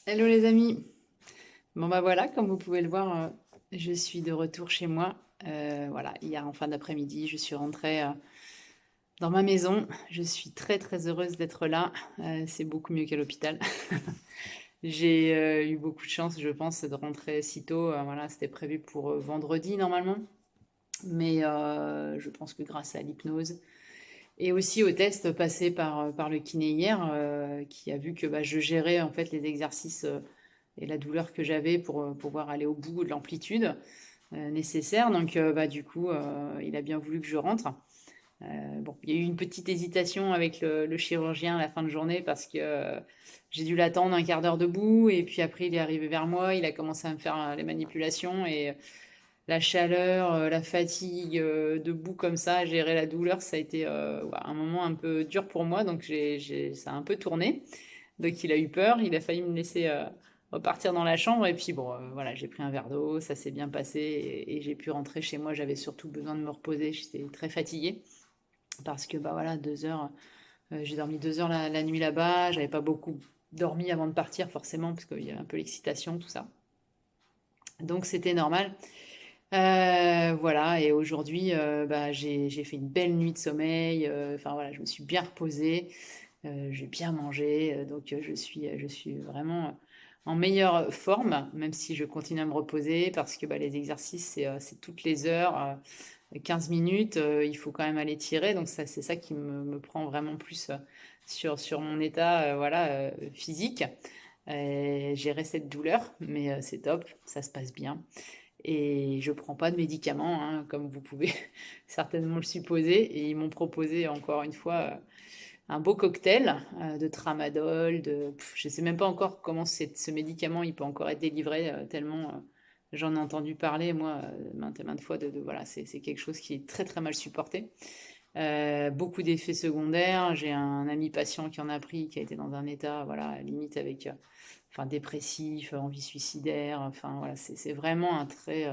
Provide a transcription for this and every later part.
Hello les amis. Bon bah voilà, comme vous pouvez le voir, je suis de retour chez moi. Voilà, hier en fin d'après-midi, je suis rentrée dans ma maison. Je suis très très heureuse d'être là. C'est beaucoup mieux qu'à l'hôpital. J'ai eu beaucoup de chance, je pense, de rentrer si tôt. Voilà, c'était prévu pour vendredi normalement, mais je pense que grâce à l'hypnose et aussi au test passé par le kiné hier, qui a vu que bah, je gérais en fait les exercices et la douleur que j'avais pour pouvoir aller au bout de l'amplitude nécessaire. Donc, bah, du coup, il a bien voulu que je rentre. Bon, il y a eu une petite hésitation avec le chirurgien à la fin de journée parce que j'ai dû l'attendre un quart d'heure debout et puis après il est arrivé vers moi, il a commencé à me faire les manipulations et la chaleur, la fatigue, debout comme ça, gérer la douleur, ça a été ouais, un moment un peu dur pour moi, donc ça a un peu tourné. Donc il a eu peur, il a failli me laisser repartir dans la chambre. Et puis bon, voilà, j'ai pris un verre d'eau, ça s'est bien passé et j'ai pu rentrer chez moi. J'avais surtout besoin de me reposer, j'étais très fatiguée parce que bah voilà, 2 heures, j'ai dormi 2 heures la nuit là-bas. J'avais pas beaucoup dormi avant de partir forcément parce qu'il y avait un peu l'excitation, tout ça. Donc c'était normal. Voilà, et aujourd'hui, bah, j'ai fait une belle nuit de sommeil. Enfin voilà, je me suis bien reposée. J'ai bien mangé, donc je suis vraiment en meilleure forme, même si je continue à me reposer parce que bah, les exercices, c'est toutes les heures, 15 minutes, il faut quand même aller tirer. Donc ça, c'est ça qui me prend vraiment plus sur mon état voilà, physique. Gérer cette douleur, mais c'est top, ça se passe bien. Et je prends pas de médicaments, hein, comme vous pouvez certainement le supposer. Et ils m'ont proposé encore une fois un beau cocktail de tramadol, je sais même pas encore comment ce médicament il peut encore être délivré, tellement j'en ai entendu parler, moi, maintes et maintes fois, voilà, c'est quelque chose qui est très très mal supporté. Beaucoup d'effets secondaires. J'ai un ami patient qui en a pris, qui a été dans un état, voilà, limite avec, enfin, dépressif, envie suicidaire. Enfin, voilà, c'est vraiment un très,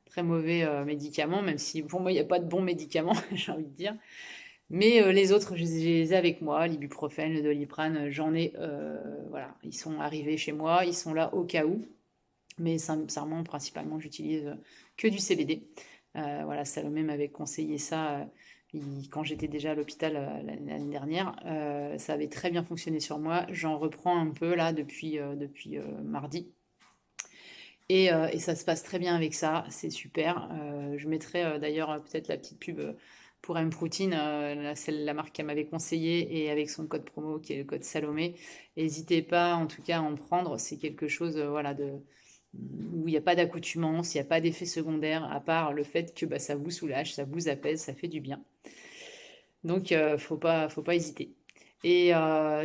très mauvais médicament, même si pour moi, il n'y a pas de bons médicaments, j'ai envie de dire. Mais les autres, je les ai avec moi, l'ibuprofène, le doliprane, j'en ai, voilà, ils sont arrivés chez moi, ils sont là au cas où, mais sincèrement, principalement, j'utilise que du CBD. Voilà, Salomé m'avait conseillé ça quand j'étais déjà à l'hôpital l'année dernière. Ça avait très bien fonctionné sur moi. J'en reprends un peu là depuis mardi. Et ça se passe très bien avec ça, c'est super. Je mettrai d'ailleurs peut-être la petite pub pour M-Protein, la marque qu'elle m'avait conseillé, et avec son code promo qui est le code Salomé. N'hésitez pas en tout cas à en prendre, c'est quelque chose voilà, où il n'y a pas d'accoutumance, il n'y a pas d'effet secondaire, à part le fait que bah, ça vous soulage, ça vous apaise, ça fait du bien. Donc faut pas hésiter. Et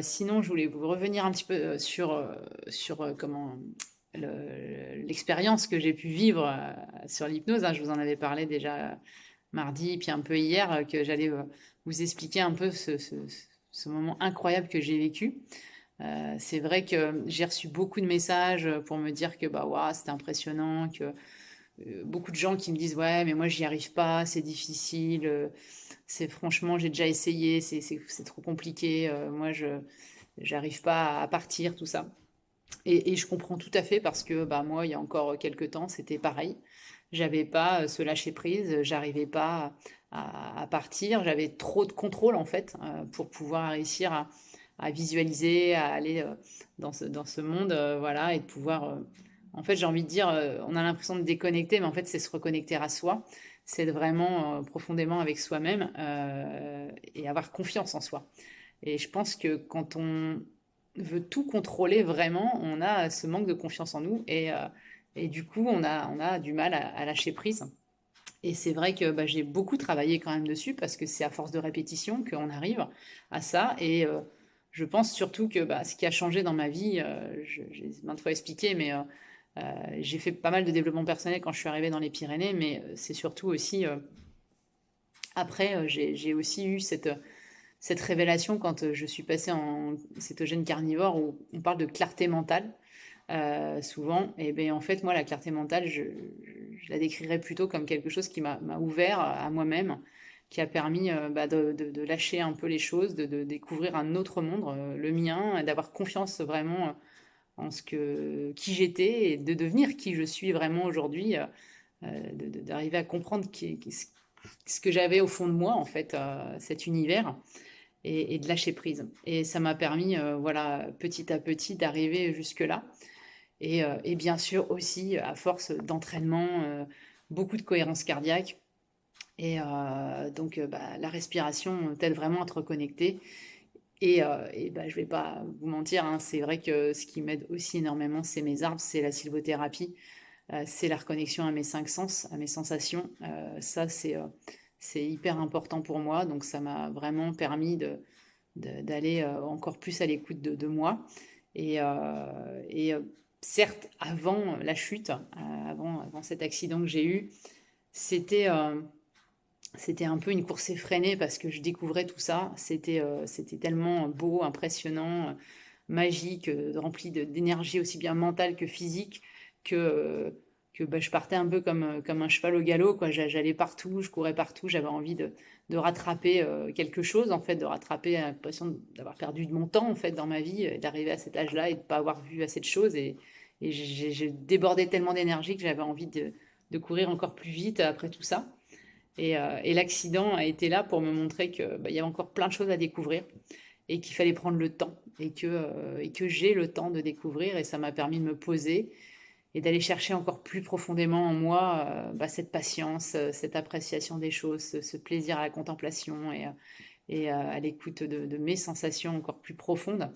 sinon, je voulais vous revenir un petit peu sur comment l'expérience que j'ai pu vivre sur l'hypnose, hein. Je vous en avais parlé déjà mardi, puis un peu hier, que j'allais vous expliquer un peu ce moment incroyable que j'ai vécu. C'est vrai que j'ai reçu beaucoup de messages pour me dire que bah waouh, c'était impressionnant, que beaucoup de gens qui me disent ouais mais moi j'y arrive pas, c'est difficile, c'est franchement j'ai déjà essayé, c'est trop compliqué, moi je j'arrive pas à partir tout ça. Et je comprends tout à fait parce que bah moi il y a encore quelques temps c'était pareil. J'avais pas ce lâcher prise, j'arrivais pas à partir, j'avais trop de contrôle en fait pour pouvoir réussir à visualiser, à aller dans ce monde, voilà, et de pouvoir. En fait, j'ai envie de dire, on a l'impression de déconnecter, mais en fait, c'est se reconnecter à soi, c'est être vraiment profondément avec soi-même et avoir confiance en soi. Et je pense que quand on veut tout contrôler vraiment, on a ce manque de confiance en nous et du coup, on a du mal à lâcher prise. Et c'est vrai que bah, j'ai beaucoup travaillé quand même dessus parce que c'est à force de répétition qu'on arrive à ça. Et je pense surtout que bah, ce qui a changé dans ma vie, j'ai maintes fois expliqué, mais j'ai fait pas mal de développement personnel quand je suis arrivée dans les Pyrénées, mais c'est surtout aussi après, j'ai aussi eu cette révélation quand je suis passée en cétogène carnivore où on parle de clarté mentale souvent. Et bien en fait, moi, la clarté mentale, je la décrirais plutôt comme quelque chose qui m'a ouvert à moi-même, qui a permis bah, de lâcher un peu les choses, de découvrir un autre monde, le mien, d'avoir confiance vraiment qui j'étais et de devenir qui je suis vraiment aujourd'hui, d'arriver à comprendre ce que j'avais au fond de moi, en fait, cet univers, et de lâcher prise. Et ça m'a permis, voilà, petit à petit, d'arriver jusque-là. Et bien sûr aussi, à force d'entraînement, beaucoup de cohérence cardiaque. Donc, bah, la respiration t'aide vraiment à te reconnecter. Et bah, je vais pas vous mentir, hein, c'est vrai que ce qui m'aide aussi énormément, c'est mes arbres, c'est la sylvothérapie, c'est la reconnexion à mes cinq sens, à mes sensations. Ça, c'est hyper important pour moi. Donc, ça m'a vraiment permis d'aller encore plus à l'écoute de moi. Et certes, avant la chute, avant cet accident que j'ai eu, c'était c'était un peu une course effrénée parce que je découvrais tout ça. C'était tellement beau, impressionnant, magique, rempli d'énergie aussi bien mentale que physique, que, que bah, je partais un peu comme un cheval au galop, quoi. J'allais partout, je courais partout, j'avais envie de rattraper quelque chose, en fait, de rattraper l'impression d'avoir perdu de mon temps, en fait, dans ma vie, et d'arriver à cet âge-là et de ne pas avoir vu assez de choses. Et j'ai débordé tellement d'énergie que j'avais envie de courir encore plus vite après tout ça. Et l'accident a été là pour me montrer que bah, il y avait encore plein de choses à découvrir et qu'il fallait prendre le temps et que j'ai le temps de découvrir. Et ça m'a permis de me poser et d'aller chercher encore plus profondément en moi bah, cette patience, cette appréciation des choses, ce plaisir à la contemplation et à l'écoute de mes sensations encore plus profondes.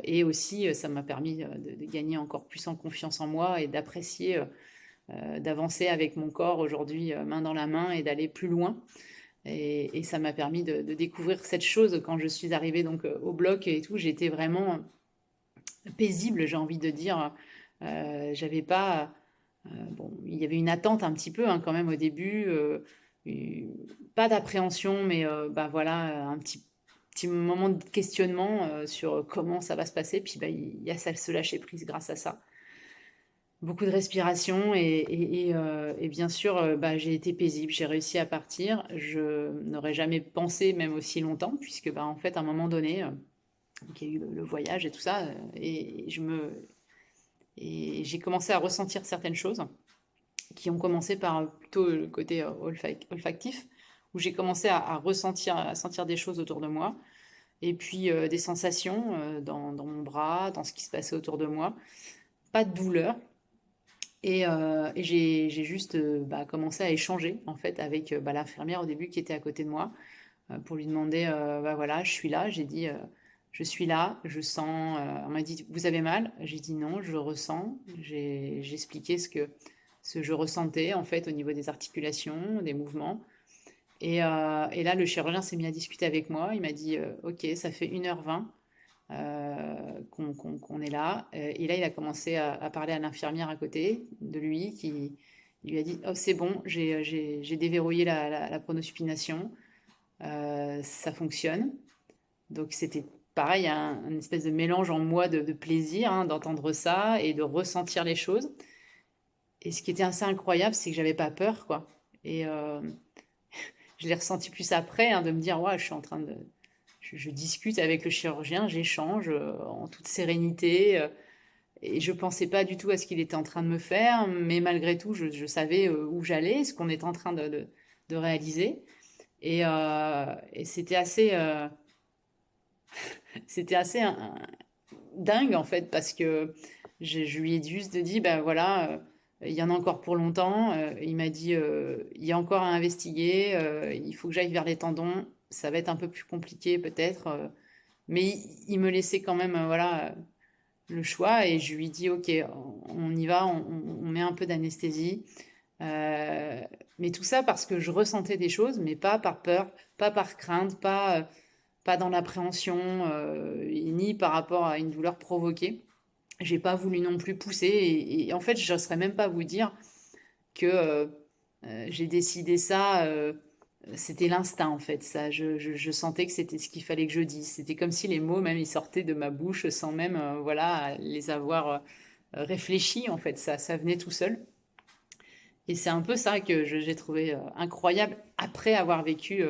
Et aussi, ça m'a permis de gagner encore plus en confiance en moi et d'apprécier d'avancer avec mon corps aujourd'hui main dans la main et d'aller plus loin. Et ça m'a permis de découvrir cette chose quand je suis arrivée donc au bloc et tout. J'étais vraiment paisible, j'ai envie de dire. J'avais pas. Bon, il y avait une attente un petit peu hein, quand même au début. Pas d'appréhension, mais bah, voilà, un petit moment de questionnement sur comment ça va se passer. Puis bah, il y a ça, se lâcher prise grâce à ça. Beaucoup de respiration et bien sûr, bah, j'ai été paisible, j'ai réussi à partir. Je n'aurais jamais pensé même aussi longtemps puisque, bah, en fait, à un moment donné, il y a eu le voyage et tout ça, et j'ai commencé à ressentir certaines choses qui ont commencé par plutôt le côté olfactif, où j'ai commencé à ressentir, à sentir des choses autour de moi, et puis des sensations dans mon bras, dans ce qui se passait autour de moi. Pas de douleur, et j'ai juste bah, commencé à échanger en fait avec bah, l'infirmière au début qui était à côté de moi pour lui demander bah voilà, je suis là. J'ai dit je suis là, je sens. On m'a dit vous avez mal? J'ai dit non, je le ressens. J'ai expliqué ce que je ressentais en fait au niveau des articulations, des mouvements. Et là, le chirurgien s'est mis à discuter avec moi. Il m'a dit ok, ça fait 1h20 qu'on est là. Et là, il a commencé à parler à l'infirmière à côté de lui qui il lui a dit oh, c'est bon, j'ai déverrouillé la pronosupination, ça fonctionne. Donc c'était pareil, un espèce de mélange en moi de plaisir hein, d'entendre ça et de ressentir les choses. Et ce qui était assez incroyable, c'est que j'avais pas peur, quoi. Et je l'ai ressenti plus après, hein, de me dire, ouais, je suis en train de, je discute avec le chirurgien, j'échange en toute sérénité. Et je pensais pas du tout à ce qu'il était en train de me faire, mais malgré tout, je savais où j'allais, ce qu'on était en train de réaliser. Et c'était assez dingue en fait, parce que je lui ai juste dit, ben voilà, il y en a encore pour longtemps. Il m'a dit, il y a encore à investiguer, il faut que j'aille vers les tendons, ça va être un peu plus compliqué peut-être, mais il me laissait quand même, voilà, le choix et je lui dis, ok, on y va, on met un peu d'anesthésie. Mais tout ça parce que je ressentais des choses, mais pas par peur, pas par crainte, pas dans l'appréhension, ni par rapport à une douleur provoquée. J'ai pas voulu non plus pousser et en fait, je n'oserais même pas vous dire que j'ai décidé ça. C'était l'instinct en fait. Ça, je sentais que c'était ce qu'il fallait que je dise. C'était comme si les mots même ils sortaient de ma bouche sans même voilà les avoir réfléchis en fait. Ça venait tout seul. Et c'est un peu ça que j'ai trouvé incroyable après avoir vécu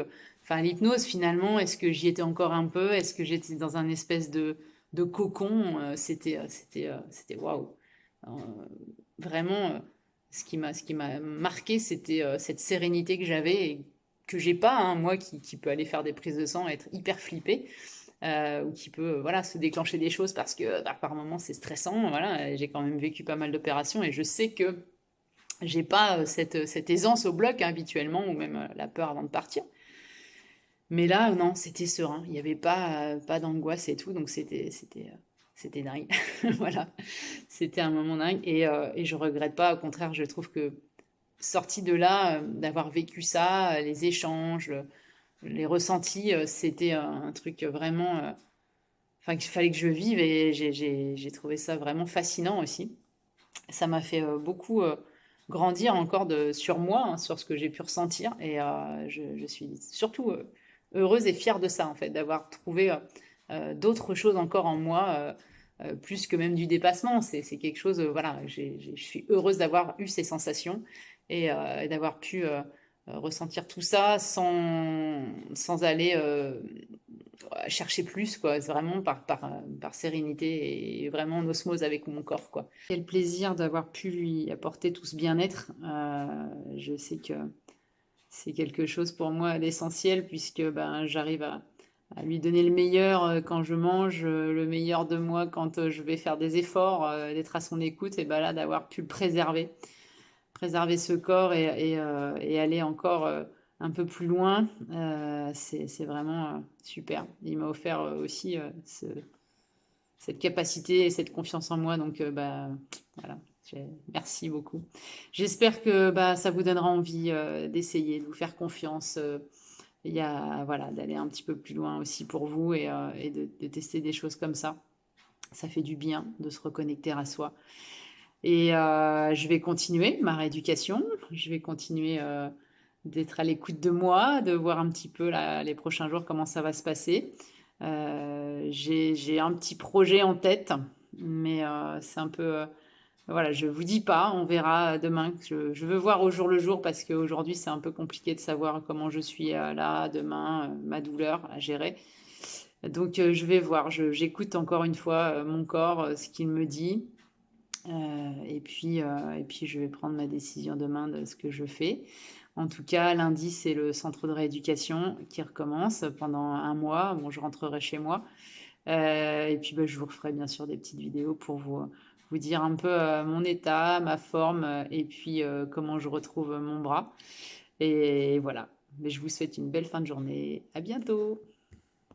enfin, l'hypnose finalement. Est-ce que j'y étais encore un peu? Est-ce que j'étais dans un espèce de cocon. C'était waouh. Euh, Vraiment, ce qui m'a marqué, c'était cette sérénité que j'avais et que j'ai pas, hein, moi qui peut aller faire des prises de sang, être hyper flippée, ou qui peut voilà, se déclencher des choses parce que bah, par moments c'est stressant. Voilà, j'ai quand même vécu pas mal d'opérations et je sais que j'ai pas cette aisance au bloc, hein, habituellement, ou même la peur avant de partir. Mais là, non, c'était serein. Il n'y avait pas d'angoisse et tout, donc c'était dingue. Voilà, c'était un moment dingue. Et je regrette pas, au contraire, je trouve que sorti de là, d'avoir vécu ça, les échanges, les ressentis, c'était un truc vraiment, enfin, qu'il fallait que je vive et j'ai trouvé ça vraiment fascinant aussi. Ça m'a fait beaucoup grandir encore sur moi, hein, sur ce que j'ai pu ressentir. Et je suis surtout heureuse et fière de ça, en fait, d'avoir trouvé d'autres choses encore en moi, plus que même du dépassement. C'est quelque chose, voilà, je suis heureuse d'avoir eu ces sensations et d'avoir pu ressentir tout ça sans aller chercher plus, quoi. C'est vraiment par sérénité et vraiment en osmose avec mon corps, quoi. Quel plaisir d'avoir pu lui apporter tout ce bien-être. Je sais que c'est quelque chose pour moi d'essentiel puisque ben, j'arrive à lui donner le meilleur quand je mange, le meilleur de moi quand je vais faire des efforts, d'être à son écoute, et ben là d'avoir pu le préserver ce corps et aller encore un peu plus loin, c'est vraiment super. Il m'a offert aussi cette capacité et cette confiance en moi, donc bah, voilà. Merci beaucoup. J'espère que bah, ça vous donnera envie d'essayer, de vous faire confiance. Il y a, voilà, d'aller un petit peu plus loin aussi pour vous et de tester des choses comme ça. Ça fait du bien de se reconnecter à soi. Et je vais continuer ma rééducation. Je vais continuer d'être à l'écoute de moi, de voir un petit peu là, les prochains jours comment ça va se passer. J'ai un petit projet en tête, mais c'est un peu... voilà, je vous dis pas, on verra demain. Je veux voir au jour le jour parce qu'aujourd'hui c'est un peu compliqué de savoir comment je suis là, demain, ma douleur à gérer. Donc je vais voir, j'écoute encore une fois mon corps, ce qu'il me dit. Et puis, je vais prendre ma décision demain de ce que je fais. En tout cas, lundi, c'est le centre de rééducation qui recommence pendant un mois. Bon, je rentrerai chez moi. Et puis, bah, je vous referai bien sûr des petites vidéos pour vous dire un peu mon état, ma forme, et puis comment je retrouve mon bras. Et voilà. Mais je vous souhaite une belle fin de journée. À bientôt!